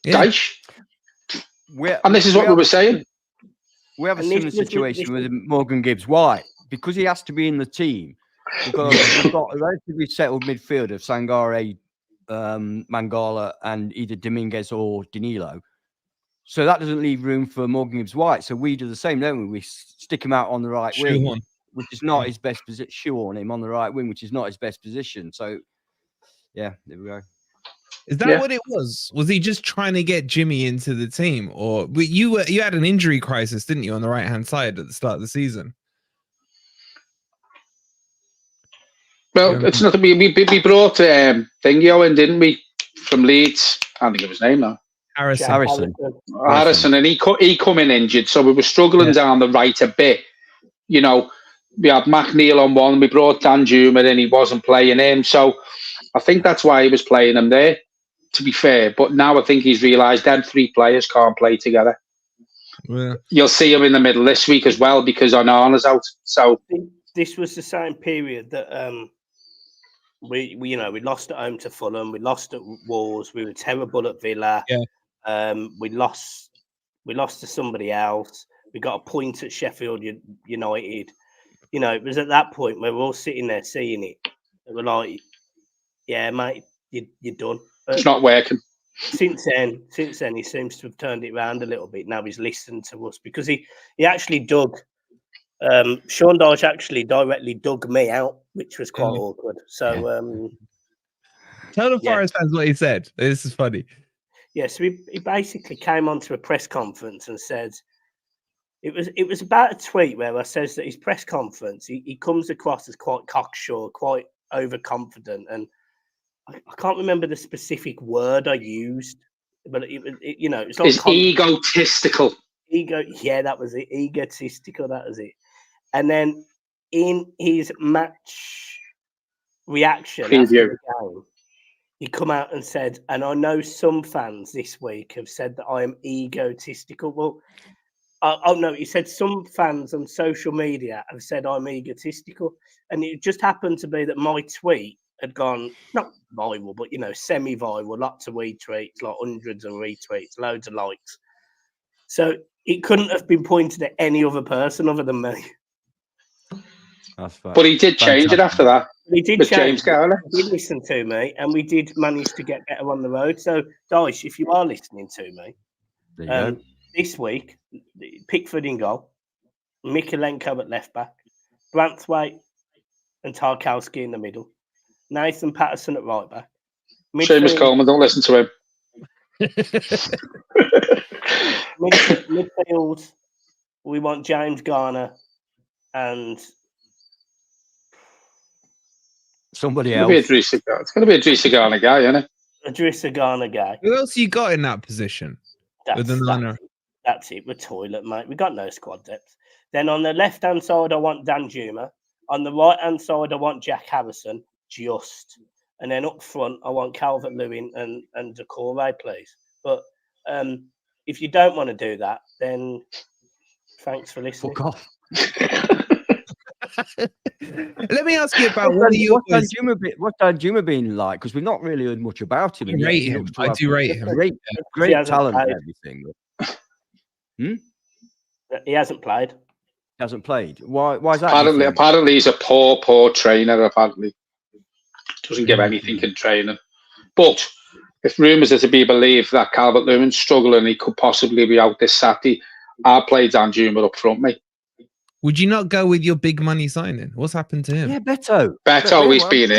Yeah. Dyche. And this is what we were saying. We have a similar situation with Morgan Gibbs. Why? Because he has to be in the team. We've got a relatively settled midfield of Sangare, Mangala, and either Dominguez or Danilo. So that doesn't leave room for Morgan Gibbs-White. So we do the same, don't we? We stick him out on the right wing, which is not his best position. Shoe on him on the right wing, which is not his best position. So, yeah, there we go. Is that what it was? Was he just trying to get Jimmy into the team, or you had an injury crisis, didn't you, on the right hand side at the start of the season? Well, it's nothing. We brought Thingio in, didn't we, from Leeds? I can't think of his name now. Harrison, and he come in injured, so we were struggling down the right a bit. You know, we had McNeil on one, we brought Dan Juma in, he wasn't playing him, so I think that's why he was playing him there, to be fair. But now I think he's realised them 3 players can't play together. Yeah. You'll see him in the middle this week as well because Onana's out. So this was the same period that we lost at home to Fulham, we lost at Wolves, we were terrible at Villa. Yeah. We lost to somebody else. We got a point at Sheffield United. You know, it was at that point where we're all sitting there seeing it. And we're like, yeah, mate, you're done. But it's not working. Since then, he seems to have turned it around a little bit. Now he's listened to us because he actually dug. Sean Dyche actually directly dug me out, which was quite awkward. So, tell the Forest fans what he said. This is funny. Yeah, so he basically came onto a press conference and said, It was about a tweet where I says that his press conference, he comes across as quite cocksure, quite overconfident, and I can't remember the specific word I used, but it's like Is egotistical. Yeah, that was it. Egotistical, that was it. And then in his match reaction after the game, he come out and said, and I know some fans this week have said that I am egotistical. Well, oh no, he said some fans on social media have said I'm egotistical, and it just happened to be that my tweet had gone not viral, but semi-viral, lots of retweets, like hundreds of retweets, loads of likes. So it couldn't have been pointed at any other person other than me. That's fair. But he did change it after that. He did with change. James Garner. He did listen to me, and we did manage to get better on the road. So, Dyche, if you are listening to me, There you go. this week, Pickford in goal, Mikalenko at left back, Branthwaite and Tarkowski in the middle, Nathan Patterson at right back. Seamus Coleman, don't listen to him. Midfield, we want James Garner and Somebody It's else. going to be a Idrissa Gana guy, isn't it? Idrissa Gana guy. Who else you got in that position? That's it. We're toilet, mate. We got no squad depth. Then on the left-hand side, I want Dan Juma. On the right-hand side, I want Jack Harrison. And then up front, I want Calvert-Lewin and Decore, please. But if you don't want to do that, then thanks for listening. Fuck off. Let me ask you about what's Dan Juma been like? Because we've not really heard much about him. I rate him. I do rate him. Great talent and everything. He hasn't played. Hasn't played. Why is that? Apparently he's a poor trainer. Apparently doesn't give anything in training. But if rumours are to be believed that Calvert-Lewin's struggling, he could possibly be out this Saturday. I'll play Dan Juma up front, mate. Would you not go with your big money signing? What's happened to him? Yeah, Beto. He's been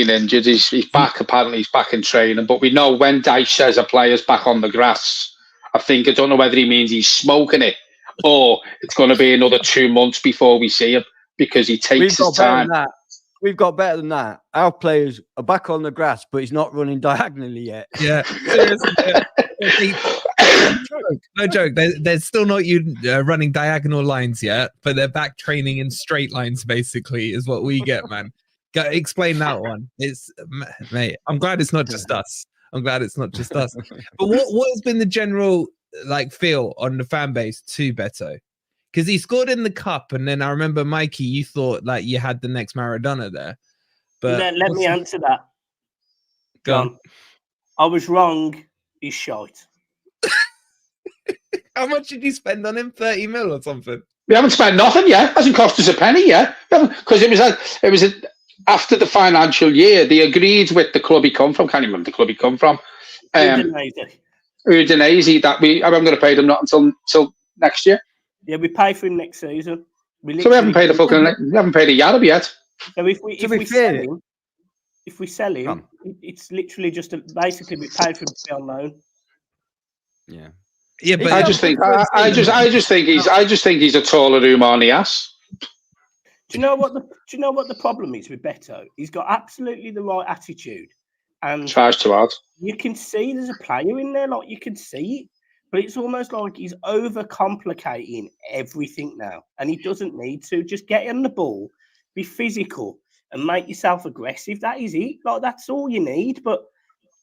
injured. He's back. Apparently, he's back in training. But we know when Dyche says a player's back on the grass, I don't know whether he means he's smoking it or it's going to be another 2 months before we see him because he takes his time. We've got better than that. Our players are back on the grass, but he's not running diagonally yet. Yeah. No joke. They're still not running diagonal lines yet, but they're back training in straight lines, basically, is what we get, man. Explain that one. Mate, I'm glad it's not just us. But what has been the general feel on the fan base to Beto? Because he scored in the cup, and then I remember, Mikey, you thought you had the next Maradona there. But let me answer that. Go on. I was wrong. He's shite. How much did you spend on him? 30 mil or something? We haven't spent nothing yet. Hasn't cost us a penny yet. Because it was after the financial year. They agreed with the club he come from. Can't remember the club he come from. Udinese. That I'm going to pay them not until next year. Yeah, we pay for him next season. So we haven't paid a Yarab yet. So if we sell him, it's literally just basically we paid for him to be on loan. Yeah. Yeah, but I just think he's a taller Umanias. Do you know what the problem is with Beto? He's got absolutely the right attitude, and tries too hard. You can see there's a player in there, you can see it, but it's almost like he's overcomplicating everything now, and he doesn't need to. Just get on the ball, be physical, and make yourself aggressive. That is it. That's all you need. But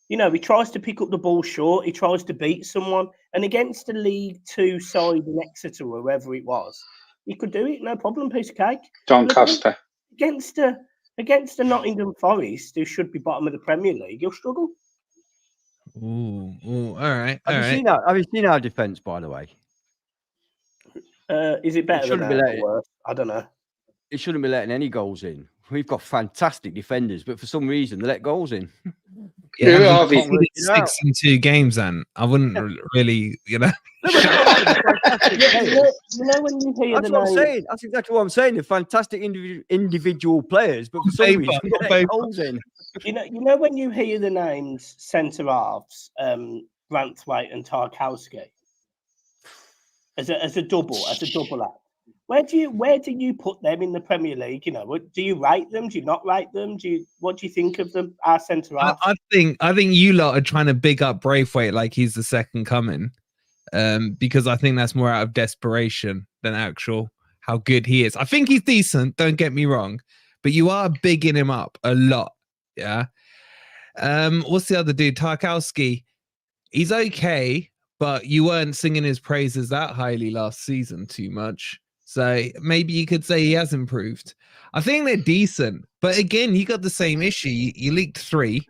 he tries to pick up the ball short. He tries to beat someone. And against the League Two side in Exeter or wherever it was, he could do it. No problem, piece of cake. Doncaster. Against the Nottingham Forest, who should be bottom of the Premier League, he'll struggle. Ooh, all right. Have you seen our defence, by the way? Is it better than that or worse? I don't know. It shouldn't be letting any goals in. We've got fantastic defenders, but for some reason they let goals in. Yeah, 6 in 2 games, and I wouldn't really, when you hear That's what I'm saying. That's exactly what I'm saying. They're fantastic individual players, but for some reason they let goals in. You know when you hear the names centre halves, Branthwaite and Tarkowski, as a double act. Where do you put them in the Premier League? You know, do you rate them? Do you not rate them? What do you think of them? Our centre half. I think you lot are trying to big up Braithwaite like he's the second coming, because I think that's more out of desperation than actual how good he is. I think he's decent. Don't get me wrong, but you are bigging him up a lot. Yeah. What's the other dude? Tarkowski. He's okay, but you weren't singing his praises that highly last season too much. So maybe you could say he has improved. I think they're decent, but again, you got the same issue. You leaked 3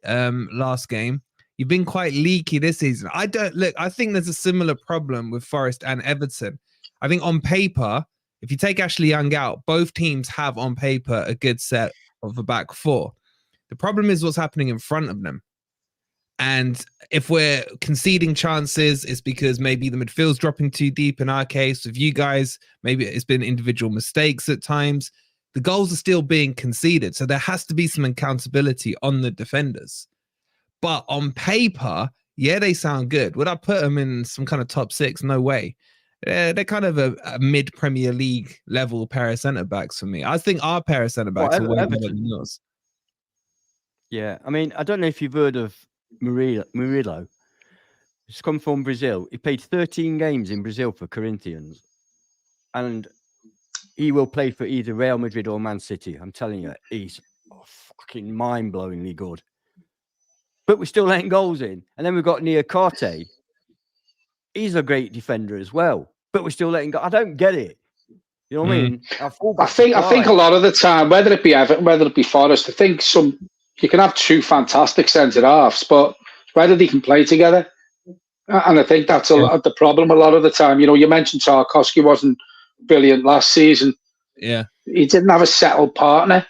last game. You've been quite leaky this season. I think there's a similar problem with Forest and Everton. I think on paper, if you take Ashley Young out, both teams have on paper a good set of a back 4. The problem is what's happening in front of them. And if we're conceding chances, it's because maybe the midfield's dropping too deep in our case. With you guys, maybe it's been individual mistakes at times. The goals are still being conceded. So there has to be some accountability on the defenders. But on paper, yeah, they sound good. Would I put them in some kind of top 6? No way. They're kind of a mid-Premier League level pair of centre-backs for me. I think our pair of centre-backs are way better than yours. Yeah, I mean, I don't know if you've heard of Murillo. He's come from Brazil. He played 13 games in Brazil for Corinthians. And he will play for either Real Madrid or Man City. I'm telling you, he's fucking mind-blowingly good. But we're still letting goals in. And then we've got Niakate. He's a great defender as well. But we're still letting go. I don't get it. You know what I mean? I think a lot of the time, whether it be Everton, whether it be Forest, I think you can have 2 fantastic centre halves, but whether they can play together. And I think that's a lot of the problem a lot of the time. You know, you mentioned Tarkowski wasn't brilliant last season. Yeah. He didn't have a settled partner.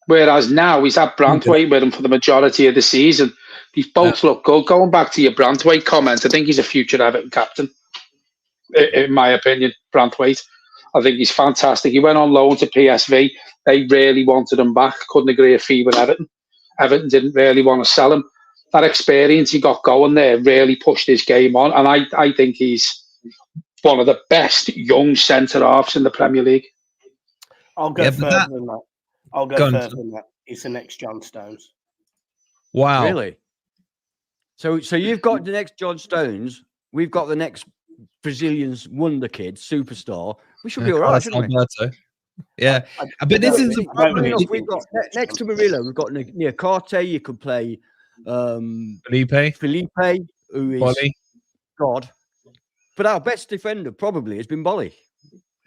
Whereas now he's had Branthwaite with him for the majority of the season. These both look good. Going back to your Branthwaite comment, I think he's a future Everton captain, in my opinion, Branthwaite. I think he's fantastic. He went on loan to PSV. They really wanted him back. Couldn't agree a fee with Everton. Everton didn't really want to sell him. That experience he got going there really pushed his game on. And I think he's one of the best young centre-halves in the Premier League. I'll go further than that. I'll go further than that. He's the next John Stones. Wow. Really? So you've got the next John Stones. We've got the next Brazilian's wonder kid, superstar. We should be all right, shouldn't we? Yeah. But this is the problem. We've got next to Murillo, we've got Niakate. You could play Felipe, who is Bolly. God. But our best defender probably has been Bolly.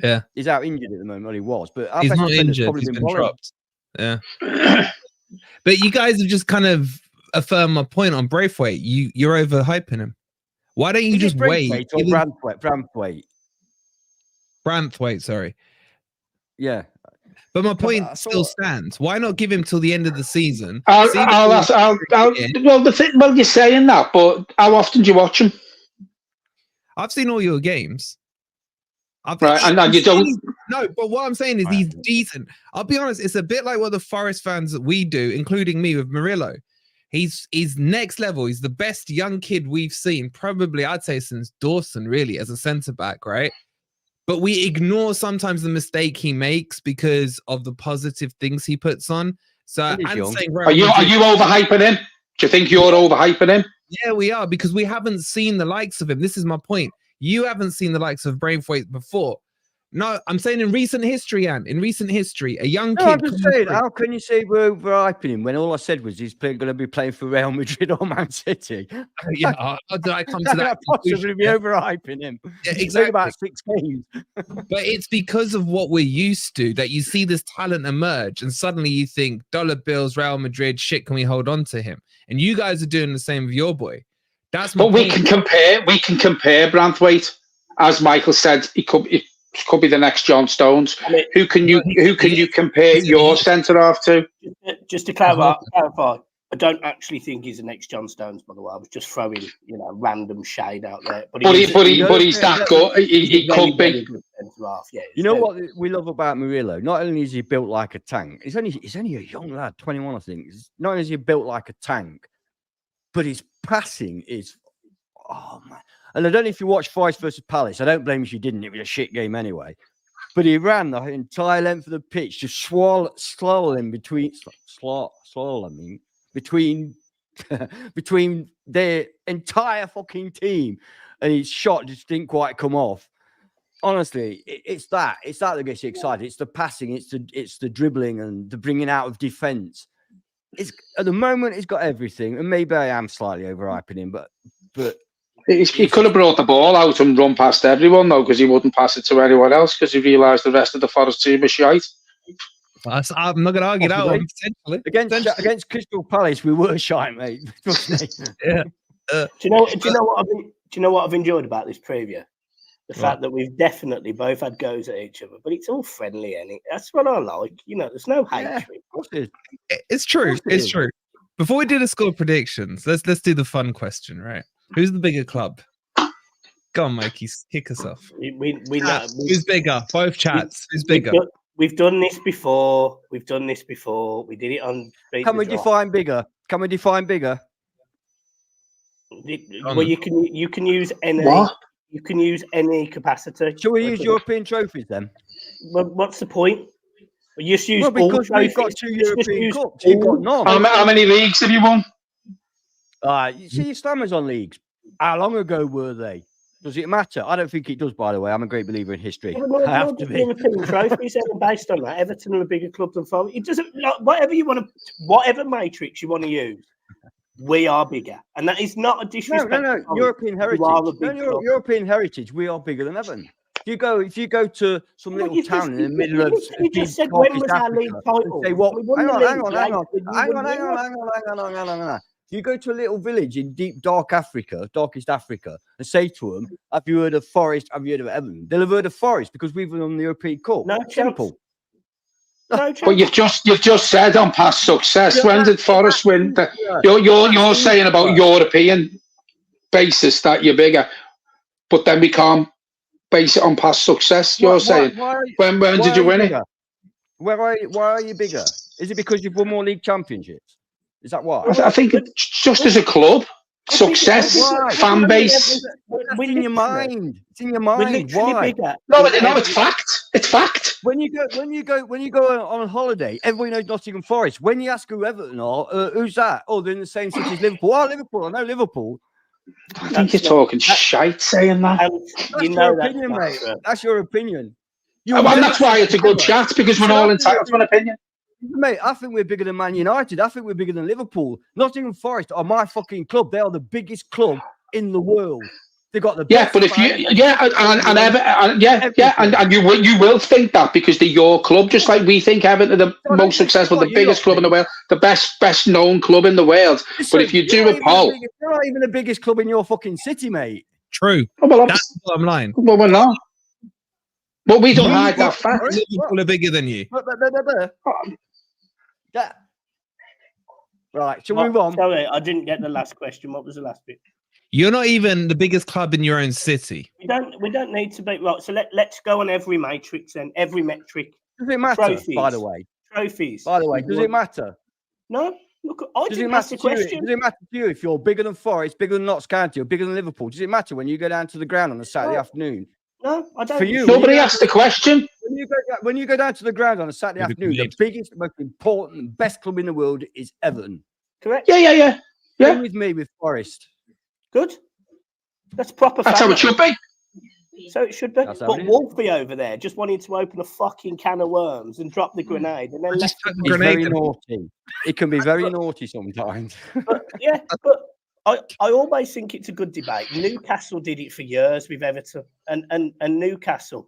Yeah. He's out injured at the moment. Well, he was, but our he's best not injured. Probably He's been Bolly. dropped. Yeah. But you guys have just kind of affirmed my point on Braithwaite. You're overhyping him. Why don't you just wait? Branthwaite, sorry. Yeah. But my point still stands. Why not give him till the end of the season? Well, you're saying that, but how often do you watch him? I've seen all your games. And you don't. No, but what I'm saying is he's decent. I'll be honest, it's a bit like what the Forest fans that we do, including me with Murillo. He's next level. He's the best young kid we've seen, probably, I'd say, since Dawson, really, as a centre-back, right? But we ignore sometimes the mistake he makes because of the positive things he puts on. So I'm saying, are you overhyping him? Do you think you're overhyping him? Yeah, we are, because we haven't seen the likes of him. This is my point. You haven't seen the likes of Braithwaite before. No, I'm saying in recent history, Anne. In recent history, a young kid. I'm just saying, how can you say we're overhyping him when all I said was he's going to be playing for Real Madrid or Man City? Yeah, how did I come to that? Possibly be overhyping him. Yeah, exactly. About 6 games. But it's because of what we're used to that you see this talent emerge, and suddenly you think dollar bills, Real Madrid, shit. Can we hold on to him? And you guys are doing the same with your boy. That's my point. We can compare Branthwaite, as Michael said. It could be the next John Stones. I mean, who can you compare your centre half to? Just to clarify, I don't actually think he's the next John Stones. By the way, I was just throwing random shade out there. But he's that good. He could be. Yeah, you know what we love about Murillo? Not only is he built like a tank. He's only a young lad, 21, I think. Not only is he built like a tank, but his passing is oh man. And I don't know if you watched Forest versus Palace. I don't blame you if you didn't. It was a shit game anyway. But he ran the entire length of the pitch, just swallowing between their entire fucking team, and his shot just didn't quite come off. Honestly, it's that that gets you excited. It's the passing, it's the dribbling and the bringing out of defense. It's at the moment he's got everything, and maybe I am slightly overhyping him, but he could have brought the ball out and run past everyone though, because he wouldn't pass it to anyone else because he realised the rest of the Forest team was shite. I'm not going to argue that one. Potentially. Against Crystal Palace, we were shite, mate. Yeah. Do you know what I've enjoyed about this preview? The fact that we've definitely both had goes at each other, but it's all friendly, and that's what I like. There's no hatred. It's true. It's true. Before we do the score predictions, let's do the fun question, right? Who's the bigger club? Go on, Mikey, kick us off. We know who's bigger. Both chats. Who's bigger? We've done this before. We did it on. Can we define bigger? Well, you can use any. What? You can use any capacity. Shall we use European trophies then? Well, what's the point? We just use because all we've got 2 European Cups. You've got none. How many leagues have you won? You see, Islam's on leagues. How long ago were they? Does it matter? I don't think it does, by the way. I'm a great believer in history. I have to be. European trophies are based on that. Everton are a bigger club than Forest. It doesn't. Whatever matrix you want to use, we are bigger, and that is not a disrespect. No. European heritage. European heritage. We are bigger than Everton. If you go to some little town in the middle of you just said when was our league title? Say what? Hang on. You go to a little village in deep, darkest Africa, and say to them, "Have you heard of Forest? Have you heard of Everton?" They'll have heard of Forest because we've won the European Cup. No, simple. But you've just said on past success. When did Forest win? You're saying about European basis that you're bigger, but then we can't base it on past success. You're saying when did you win it? Why are you bigger? Is it because you've won more league championships? Is that why? I think it's just as a club, success, fan base. It's in your mind. It's in your mind. Why? No, it's fact. It's fact. When you go on holiday, everybody knows Nottingham Forest. When you ask who Everton are, who's that? Oh, they're in the same city as Liverpool. Oh, Liverpool. I know Liverpool. I think you're talking shite saying that. That's your opinion, mate. That's your opinion. And that's why it's a good chat, because we're all entitled to an opinion. Mate, I think we're bigger than Man United. I think we're bigger than Liverpool. Nottingham Forest are my fucking club. They are the biggest club in the world. They got the best. But if and you will think that because they're your club, just like we think Everton are the most successful, the biggest club in the world, the best known club in the world. But if you do a poll, you're not even the biggest club in your fucking city, mate. True. Well, that's the bottom line. Well, we're not. But we don't hide that fact. Liverpool are bigger than you. Right, shall we move on? Sorry, I didn't get the last question. What was the last bit? You're not even the biggest club in your own city. We don't need to be right. So let's go on every matrix and every metric. Does it matter? Trophies. By the way, trophies. By the way, does it matter? No. Look, I didn't ask the question. Does it matter to you if you're bigger than Forest, bigger than Notts County, or bigger than Liverpool? Does it matter when you go down to the ground on a Saturday afternoon? No, I don't. For you, nobody asked the question. When you go down to the ground on a Saturday afternoon, the biggest, most important, best club in the world is Everton. Correct. Yeah. Same with me with Forest. Good. That's proper. That's how it should be. So it should be. But Wolfie over there just wanted to open a fucking can of worms and drop the grenade, and then left the grenade. Very naughty. It can be very naughty sometimes. But I always think it's a good debate. Newcastle did it for years with Everton, and Newcastle,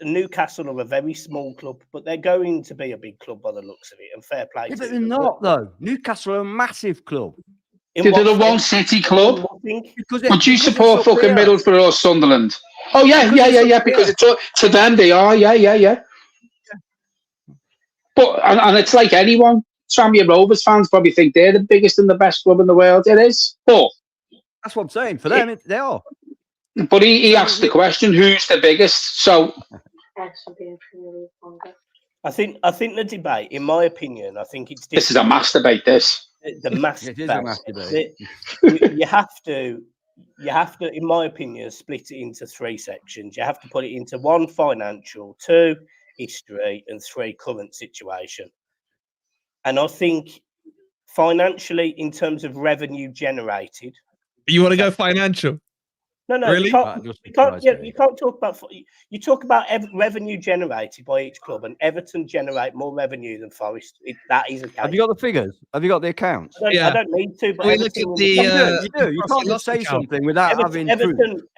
Newcastle are a very small club, but they're going to be a big club by the looks of it, and fair play. Yeah, but they're not, though. Newcastle are a massive club. They're the one city club. Would you support fucking Middlesbrough or Sunderland? Oh, yeah, because it's to them they are, yeah. But, and it's like anyone. Tranmere Rovers fans probably think they're the biggest and the best club in the world. It is. But that's what I'm saying. For them, they are. But he asked the question, who's the biggest? So I think the debate, in my opinion, I think it's different. This is a mass debate, this. the massive It is a facts. massive debate. You have to, in my opinion, split it into 3 sections. You have to put it into 1 financial, 2 history, and 3 current situation. And I think financially, in terms of revenue generated, You want to go financial? no, Really? you can't talk about. You talk about revenue generated by each club, and Everton generate more revenue than Forest. That is a case. Have you got the figures? Have you got the accounts? I don't need to. But we look at the. You do. You can't just say something without having proof.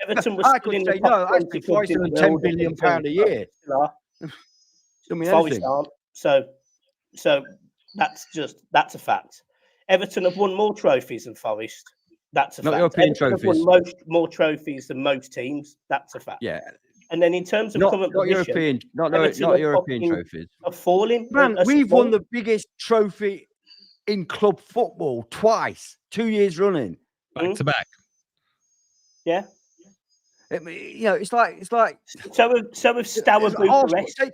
Everton was I still could in say the top no. 20 Actually, clubs Forest in earn the £10 world. billion a year. Don't mean Forest anything. aren't. So that's a fact. Everton have won more trophies than Forest. That's a Not fact. European Everton have trophies. won more trophies than most teams. That's a fact. Yeah. And then in terms of Not current position, European. Not Everton are European fucking- trophies. are falling. Man, are we've falling. won the biggest trophy in club football twice, 2 years running. Back to back. Yeah. It's like So with Stour Bucharest.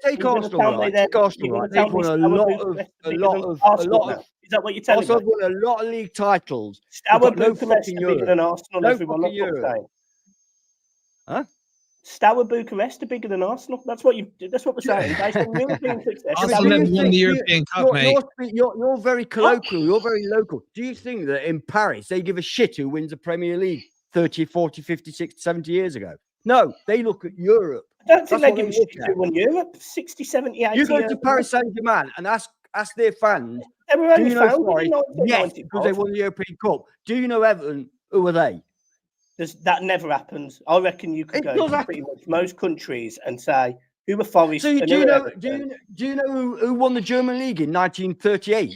take Arsenal, right? Take Arsenal, right? They've won a lot of. Is that what you're telling Also, me? won a lot of league titles. Stour got no Bucharest fucking are bigger Europe. than Arsenal. No Everyone, fucking that's what I'm Europe. saying. Huh? Stour Bucharest are bigger than Arsenal. That's what we're saying. Based on European success. Arsenal do you never won think the European Cup, mate. You're very colloquial. You're very local. Do you think that in Paris they give a shit who wins the Premier League 30, 40, 50, 60, 70 years ago? No, they look at Europe. I don't think That's they what give a they look shit at. who won Europe 60, 70, 80 You go years to Paris ago. Saint-Germain and ask their fans, They were do only you know founded Forest? in 1995. Yes, because they won the European Cup. Do you know Everton? Who are they? That never happens. I reckon you could It go does to happen. pretty much most countries and say who were Forest. So and do who you were know? Everton. Do you know who won the German league in 1938?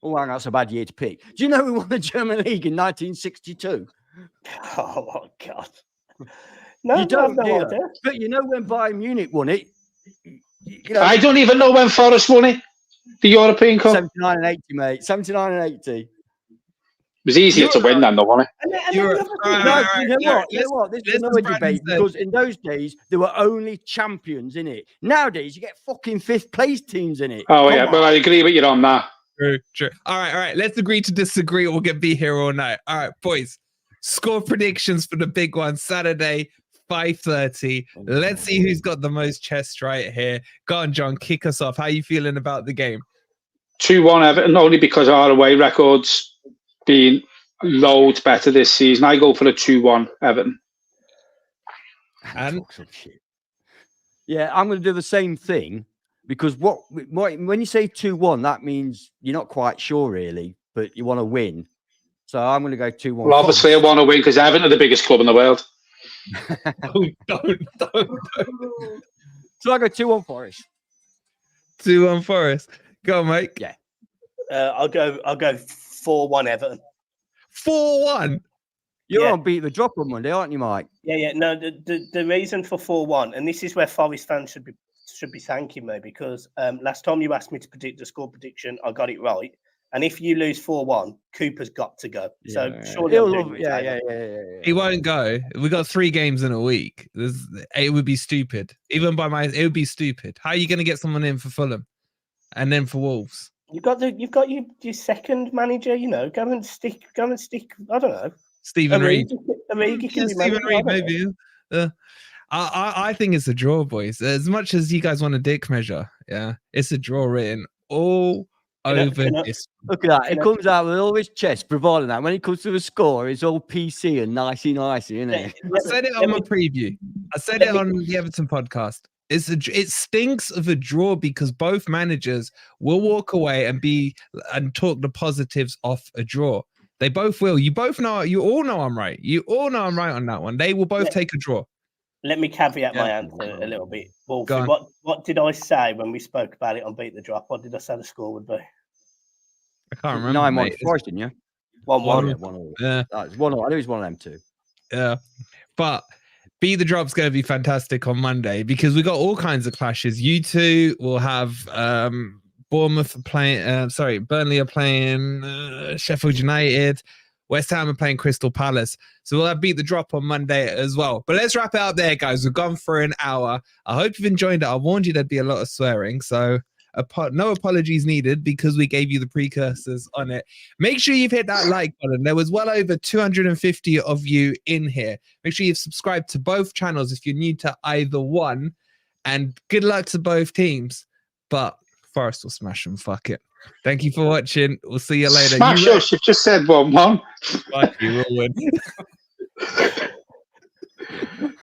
Oh, hang on, that's a bad year to pick. Do you know who won the German league in 1962? Oh my God! No, You don't, I have do no you? idea. But you know when Bayern Munich won it. You know, I don't even know when Forest won it. The European Cup. 79 and 80, mate. 79 and 80. It was easier to win than the one. And then You're- the other all thing- right, No, you know what? This is let's another just debate Brandon because in those days there were only champions in it. Nowadays you get fucking 5th place teams in it. Oh, Come yeah. on. Well, I agree with you on that. True. All right. Let's agree to disagree or we'll get be here all night. All right, boys. Score predictions for the big one Saturday, 5:30. Let's see who's got the most chest right here. Go on, John. Kick us off. How you feeling about the game? 2-1 Everton, only because our away record's been loads better this season. I go for a 2-1 Everton. And Talk some shit. Yeah, I'm going to do the same thing because when you say 2-1, that means you're not quite sure really, but you want to win. So I'm going to go 2-1. Well, obviously, I want to win because Everton are the biggest club in the world. don't. So I go 2-1 Forest. 2-1 Forest. Go on, Mike. Yeah. I'll go 4-1 Everton. 4-1. You're Yeah. on Beat the Drop on Monday, aren't you, Mike? Yeah. No, the reason for 4-1, and this is where Forest fans should be thanking me because last time you asked me to predict the score prediction, I got it right. And if you lose 4-1, Cooper's got to go. So surely I'm doing you a favour. He won't go. We got 3 games in a week. It would be stupid. It would be stupid. How are you going to get someone in for Fulham and then for Wolves? You've got your second manager. Go and stick. I don't know. Stephen Reed. Stephen Reed, maybe. I think it's a draw, boys. As much as you guys want a dick measure, yeah, it's a draw written all over this. Look at that. It comes out with all his chest, bravado that. When it comes to the score, it's all PC and nicey, isn't it? I said it on my preview. I said it on the Everton podcast. It stinks of a draw because both managers will walk away and talk the positives off a draw. They both will. You all know I'm right. You all know I'm right on that one. They will both take a draw. Let me caveat my answer a little bit. Wolfie, Go what did I say when we spoke about it on Beat the Drop? What did I say the score would be? I can't remember. 9-1 Forest, didn't you? 1-1. 1-1. Yeah. It's 1-1. I knew it was one of them too. Yeah. But Beat the Drop's going to be fantastic on Monday because we got all kinds of clashes. You two will have Bournemouth playing, Burnley are playing Sheffield United. West Ham are playing Crystal Palace. So we'll have Beat the Drop on Monday as well. But let's wrap it up there, guys. We've gone for an hour. I hope you've enjoyed it. I warned you there'd be a lot of swearing. So No apologies needed because we gave you the precursors on it. Make sure you've hit that like button. There was well over 250 of you in here. Make sure you've subscribed to both channels if you're new to either one. And good luck to both teams. But Forest will smash them. Fuck it. Thank you for watching. We'll see you later. Smash us. You've just said 1-1. Fuck you, we'll win.